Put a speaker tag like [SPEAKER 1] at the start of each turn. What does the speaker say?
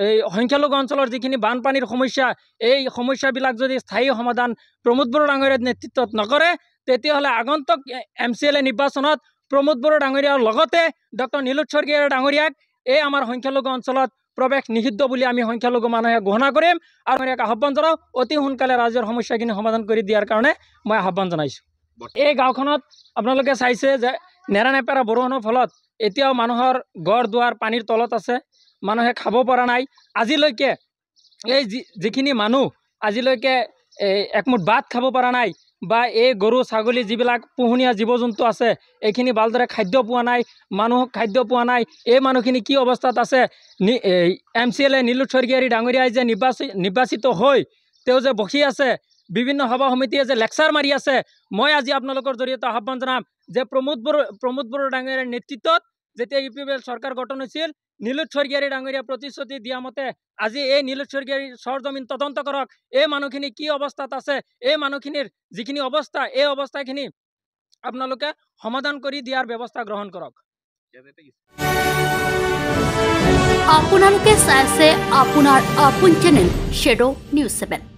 [SPEAKER 1] এই সংখ্যালঘু অঞ্চলৰ যিখিনি বানপানীৰ সমস্যা এই সমস্যাবিলাক যদি স্থায়ী সমাধান প্ৰমোদ বড়ো ডাঙৰীয়াৰ নেতৃত্বত নকৰে তেতিয়াহ'লে আগন্তুক MCLA নিৰ্বাচনত প্ৰমোদ বড়ো ডাঙৰীয়াৰ লগতে ডক্টৰ নীলোৎ স্বৰ্গীয়াৰী ডাঙৰীয়াক এই আমাৰ সংখ্যালঘু অঞ্চলত প্ৰৱেশ নিষিদ্ধ বুলি আমি সংখ্যালঘু মানুহে ঘোষণা কৰিম আৰু ইয়াক আহ্বান জনাওঁ অতি সোনকালে ৰাজ্যৰ সমস্যাখিনি সমাধান কৰি দিয়াৰ কাৰণে মই আহ্বান জনাইছোঁ। এই গাঁওখনত আপোনালোকে চাইছে যে নেৰানেপেৰা বৰষুণৰ ফলত এতিয়াও মানুহৰ ঘৰ দুৱাৰ পানীৰ তলত আছে, মানুহে খাব পৰা নাই। আজিলৈকে এই যিখিনি মানুহ আজিলৈকে একমুঠ ভাত খাব পৰা নাই বা এই গৰু ছাগলী যিবিলাক পোহনীয়া জীৱ জন্তু আছে এইখিনি ভালদৰে খাদ্য পোৱা নাই, মানুহক খাদ্য পোৱা নাই। এই মানুহখিনি কি অৱস্থাত আছে? MCLA নীলোৎ স্বৰ্গীয়াৰী ডাঙৰীয়াই যে নিৰ্বাচিত হৈ তেওঁ যে বহি আছে, বিভিন্ন সভা সমিতিয়ে যে লেকচাৰ মাৰি আছে, মই আজি আপোনালোকৰ জৰিয়তে আহ্বান জনাম যে প্ৰমোদ বড়ো ডাঙৰীয়াৰ নেতৃত্বত যেতিয়া UPPL চৰকাৰ গঠন হৈছিল নীলোৎ স্বৰ্গীয়াৰী ডাঙৰীয়া প্ৰতিশ্ৰুতি দিয়া মতে আজি এই নীলোৎ স্বৰ্গীয়াৰী সৰজমিন তদন্ত কৰক, এই মানুহখিনি কি অৱস্থাত আছে, এই মানুহখিনিৰ যিখিনি অৱস্থা এই অৱস্থাখিনি আপোনালোকে সমাধান কৰি দিয়াৰ ব্যৱস্থা গ্ৰহণ কৰক।
[SPEAKER 2] আপোনালোকে চাইছে আপোনাৰ আপোন চেনেল শ্বেডো নিউজ 7।